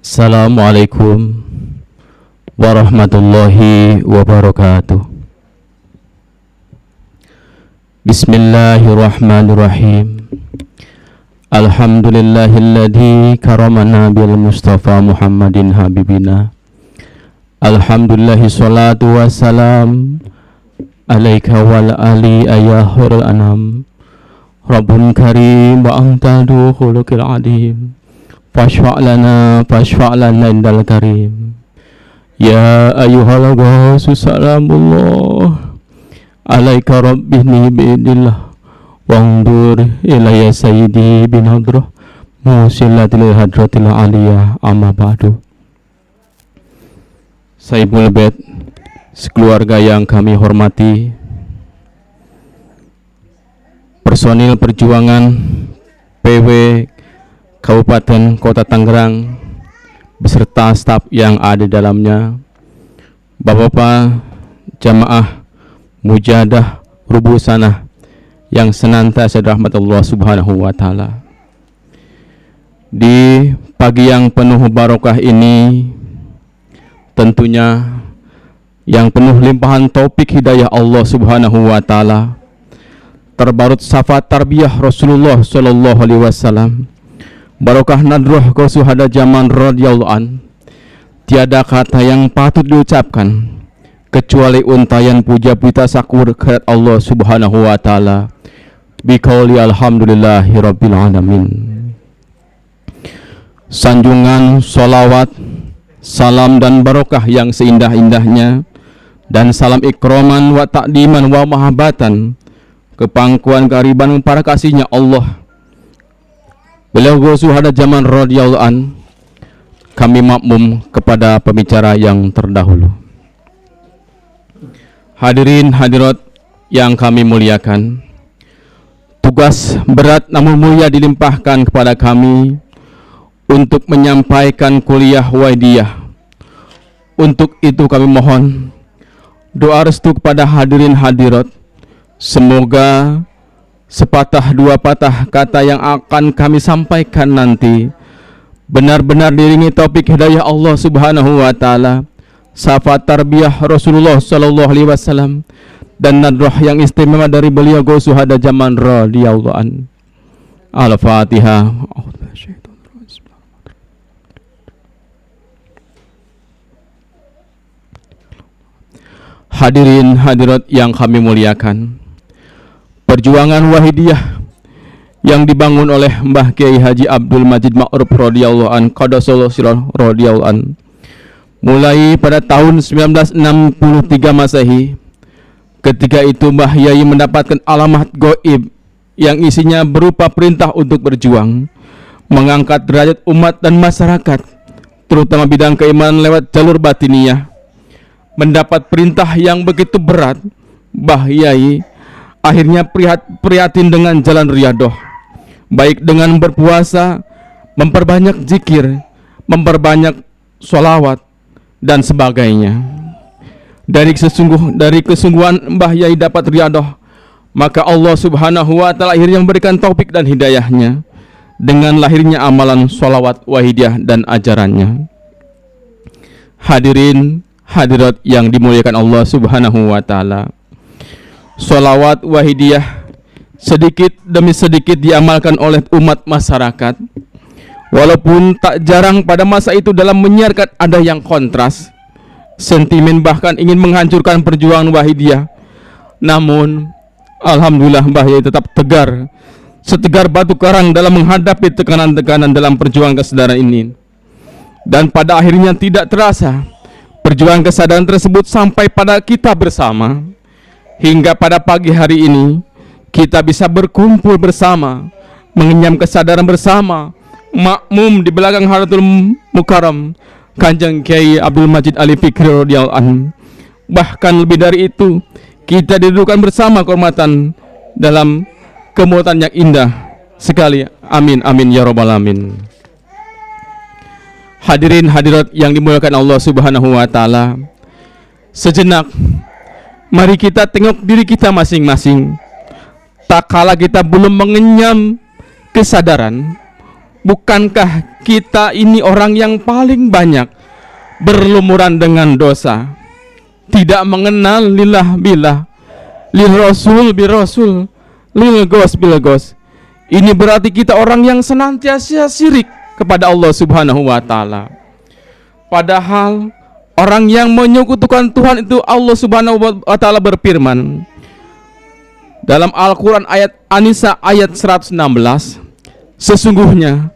Assalamualaikum warahmatullahi wabarakatuh. Bismillahirrahmanirrahim. Alhamdulillahilladzi karamana bil Mustafa Muhammadin habibina. Alhamdulillahi salatu wassalam alaika wal ali ayyahul anam. Rabbun karim wa antadu khuluqil adim. Fashfa'lana indal karim. Ya ayyuhal ghasu salamullah alaika rabbini bi'idillah wangdur ilayya sayyidi binadrah musillatil hadratil aliyah amma ba'du. Saibul Bait, sekeluarga yang kami hormati, personil perjuangan PW Kabupaten Kota Tangerang beserta staf yang ada di dalamnya, Bapak-bapak jamaah mujahadah rubuh sanah yang senantiasa dirahmati Allah Subhanahu wa taala. Di pagi yang penuh barokah ini, tentunya yang penuh limpahan taufik hidayah Allah Subhanahu wa taala, terbarut syafaat tarbiyah Rasulullah sallallahu alaihi wasallam, barokah nadroh Gausuhada zaman radhiyallahu an, tiada kata yang patut diucapkan kecuali untayan puja puji syukur kehadirat Allah Subhanahu wa taala. Biqauli alhamdulillahi rabbil alamin. Sanjungan sholawat, salam dan barokah yang seindah-indahnya, dan salam ikroman wa ta'diman wa mahabbatan, kepangkuan keariban para kasihnya Allah beliau Gausuhada zaman radhiyallahu an, kami makmum kepada pembicara yang terdahulu. Hadirin hadirat yang kami muliakan, tugas berat namun mulia dilimpahkan kepada kami untuk menyampaikan kuliah Waidiyah. Untuk itu kami mohon doa restu kepada hadirin hadirat, semoga sepatah dua patah kata yang akan kami sampaikan nanti benar-benar diiringi taufik hidayah Allah Subhanahu wa taala, syafaat tarbiyah Rasulullah sallallahu alaihi wasallam, dan nadrah yang istimewa dari beliau Gausuhada zaman radhiyallahu an. Al-Fatihah. Hadirin hadirat yang kami muliakan, perjuangan Wahidiyah yang dibangun oleh Mbah Kiai Haji Abdul Majid Ma'ruf radhiyallahu an qaddasallahu sirrah radhiyallahu an, mulai pada tahun 1963 Masehi. Ketika itu Mbah Yai mendapatkan alamat gaib yang isinya berupa perintah untuk berjuang mengangkat derajat umat dan masyarakat, terutama bidang keimanan lewat jalur batiniyah. Mendapat perintah yang begitu berat, Mbah Yai akhirnya prihatin dengan jalan riyadoh, baik dengan berpuasa, memperbanyak zikir, memperbanyak sholawat, dan sebagainya. Dari kesungguhan Mbah Yai dapat riyadoh, maka Allah Subhanahu wa taala akhirnya memberikan taufik dan hidayahnya dengan lahirnya amalan sholawat Wahidiyah dan ajarannya. Hadirin hadirat yang dimuliakan Allah Subhanahu wa taala, sholawat Wahidiyah sedikit demi sedikit diamalkan oleh umat masyarakat. Walaupun tak jarang pada masa itu dalam menyiarkan ada yang kontras, sentimen bahkan ingin menghancurkan perjuangan Wahidiyah, namun alhamdulillah Mbah Yai tetap tegar, setegar batu karang dalam menghadapi tekanan-tekanan dalam perjuangan kesadaran ini. Dan pada akhirnya tidak terasa perjuangan kesadaran tersebut sampai pada kita bersama. Hingga pada pagi hari ini kita bisa berkumpul bersama, mengenyam kesadaran bersama, makmum di belakang Hadratul Mukarram Kanjeng Kiai Abdul Majid Ali Fikri radhiyallahu anhu. Bahkan lebih dari itu, kita didudukan bersama kehormatan dalam kemuliaan yang indah sekali. Amin amin ya rabbal alamin. Hadirin hadirat yang dimuliakan Allah Subhanahu wa taala, sejenak mari kita tengok diri kita masing-masing. Tak kala kita belum mengenyam kesadaran, Bukankah kita ini orang yang paling banyak berlumuran dengan dosa, tidak mengenal lillah billah, lil rasul bi rasul, lil gos bil gos? Ini berarti kita orang yang senantiasa syirik kepada Allah Subhanahu wa taala. Padahal orang yang menyekutukan Tuhan itu, Allah Subhanahu wa taala berfirman dalam Al-Qur'an ayat An-Nisa ayat 116, sesungguhnya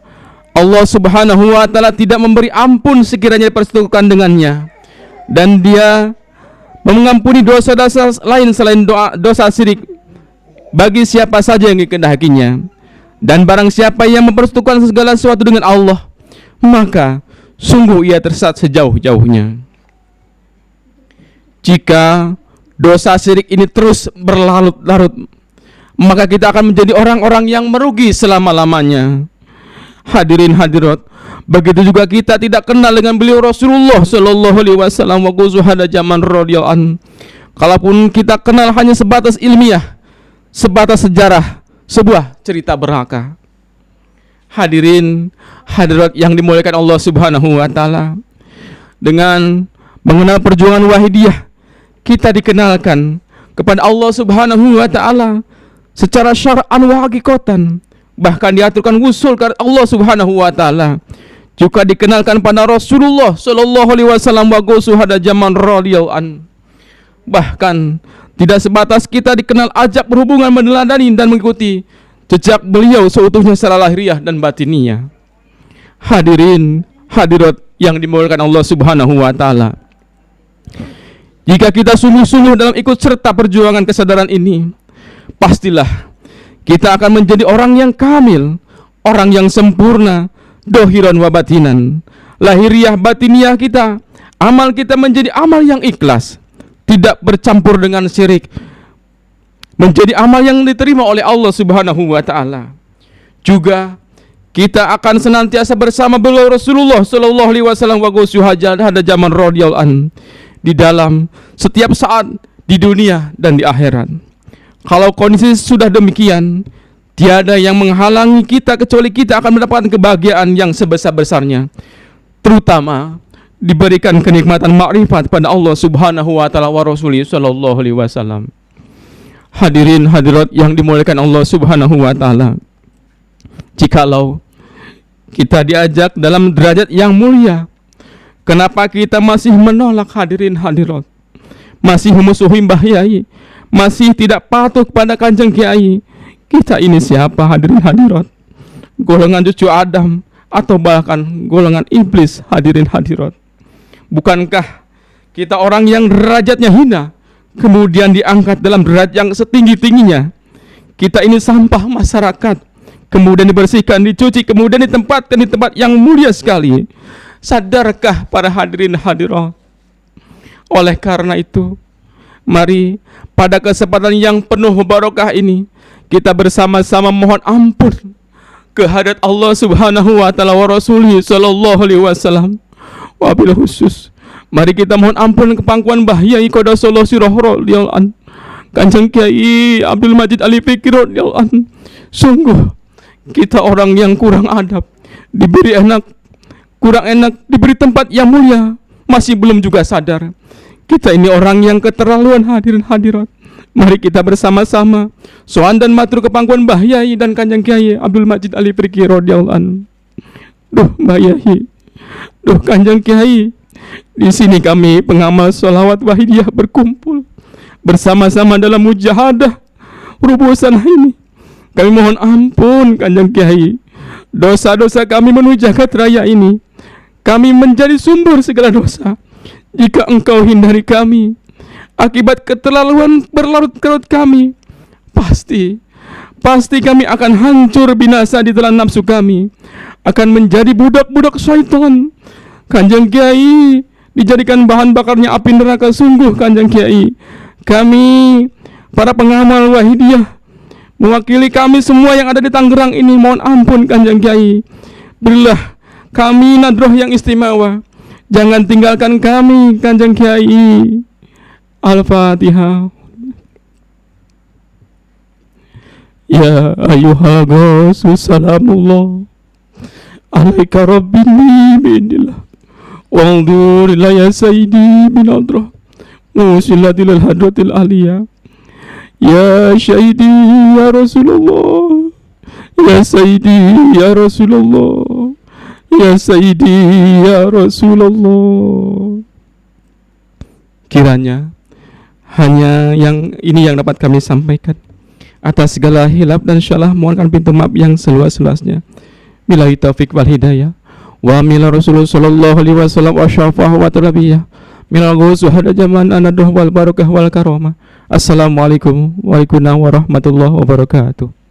Allah Subhanahu wa taala tidak memberi ampun sekiranya dipersekutukan dengannya, dan Dia mengampuni dosa-dosa lain selain dosa syirik bagi siapa saja yang dikehendakinya. Dan barang siapa yang mempersekutukan segala sesuatu dengan Allah, maka sungguh ia tersesat sejauh-jauhnya. Jika dosa syirik ini terus berlarut-larut, maka kita akan menjadi orang-orang yang merugi selama-lamanya. Hadirin hadirat, begitu juga kita tidak kenal dengan beliau Rasulullah sallallahu alaihi wasallam wa guzuhada zaman radhiyallahu an. Kalaupun kita kenal hanya sebatas ilmiah, sebatas sejarah, sebuah cerita belaka. Hadirin hadirat yang dimuliakan Allah Subhanahu wa taala, dengan mengenal perjuangan Wahidiyah, kita dikenalkan kepada Allah Subhanahu wa taala secara syar'an wa hakikatan. Bahkan diaturkan wusul ke Allah Subhanahu wa taala. Juga dikenalkan pada Rasulullah sallallahu alaihi wasallam wa gusuhada zaman radhiyallahu an. Bahkan tidak sebatas kita dikenal ajak berhubungan, meneladani dan mengikuti jejak beliau seutuhnya secara lahiriah dan batiniah. Hadirin hadirat yang dimuliakan Allah Subhanahu wa taala, jika kita sungguh-sungguh dalam ikut serta perjuangan kesadaran ini, pastilah kita akan menjadi orang yang kamil, orang yang sempurna, dohiran wa batinan. Lahiriah batiniah kita, amal kita menjadi amal yang ikhlas, tidak bercampur dengan syirik, menjadi amal yang diterima oleh Allah Subhanahu wa taala. Juga kita akan senantiasa bersama beliau Rasulullah sallallahu alaihi wasallam wa hada zaman radhiyallahu an, di dalam setiap saat di dunia dan di akhirat. Kalau kondisi sudah demikian, tiada yang menghalangi kita kecuali kita akan mendapatkan kebahagiaan yang sebesar-besarnya, terutama diberikan kenikmatan makrifat pada Allah Subhanahu wa taala wa Rasulih sallallahu alaihi wasallam. Hadirin hadirat yang dimuliakan Allah Subhanahu wa taala, jikalau kita diajak dalam derajat yang mulia, kenapa kita masih menolak? Hadirin hadirat, masih memusuhi Mbah Yai, masih tidak patuh kepada Kanjeng Kiai? Kita ini siapa? Hadirin hadirat, golongan cucu Adam atau bahkan golongan iblis? Hadirin hadirat, bukankah kita orang yang derajatnya hina, kemudian diangkat dalam derajat yang setinggi-tingginya? Kita ini sampah masyarakat, kemudian dibersihkan, dicuci, kemudian ditempatkan di tempat yang mulia sekali. Sadarkah para hadirin hadirat? Oleh karena itu, mari pada kesempatan yang penuh barokah ini, kita bersama-sama mohon ampun kehadirat Allah Subhanahu wa taala wa Rasulih sallallahu alaihi wasallam. Wabil khusus, mari kita mohon ampun ke pangkuan Mbah Yai Qadasallahu sirroh radhiyallahu an, Kanjeng Kiai Abdul Majid Ali Fikri radhiyallahu an. Sungguh kita orang yang kurang adab, diberi enak, kurang enak, diberi tempat yang mulia, masih belum juga sadar. Kita ini orang yang keterlaluan. Hadirin hadirat, mari kita bersama-sama soan dan matur ke pangkuan Mbah Yai dan Kanjeng Kiai Abdul Majid Ali Fikri radhiyallahu an. Duh Mbah Yai, duh Kanjeng Kiai, di sini kami pengamal sholawat Wahidiyah berkumpul bersama-sama dalam mujahadah rubusan ini. Kami mohon ampun Kanjeng Kiai, dosa-dosa kami menuju jagat raya ini. Kami menjadi sumber segala dosa. Jika Engkau hindari kami akibat keterlaluan berlarut-larut kami, pasti kami akan hancur binasa di telan nafsu kami, akan menjadi budak-budak syaitan. Kanjeng Kiai dijadikan bahan bakarnya api neraka. Sungguh Kanjeng Kiai, kami para pengamal Wahidiyah, mewakili kami semua yang ada di Tangerang ini, mohon ampun Kanjeng Kiai, berilah kami nadroh yang istimewa. Jangan tinggalkan kami Kanjeng Kiai. Al-Fatihah. Ya ayyuhal ghaus salamullah alaika rabbini bi'idillah wanzur ila ya sayyidi min adrah musilatil hadratil aliyah ya syahidi ya Rasulullah ya sayyidi ya Rasulullah ya sayyidi ya Rasulullah. Kiranya hanya yang ini yang dapat kami sampaikan. Atas segala hilaf dan salah mohonkan pintu maaf yang seluas-luasnya. Billahi taufik wal hidayah. Wa mila Rasulullah sallallahu alaihi wasallam wa syafa'ah wa tarabiyah. Minal ghusl hada zaman anaduh wal barakah wal karamah. Assalamualaikum warahmatullahi wabarakatuh.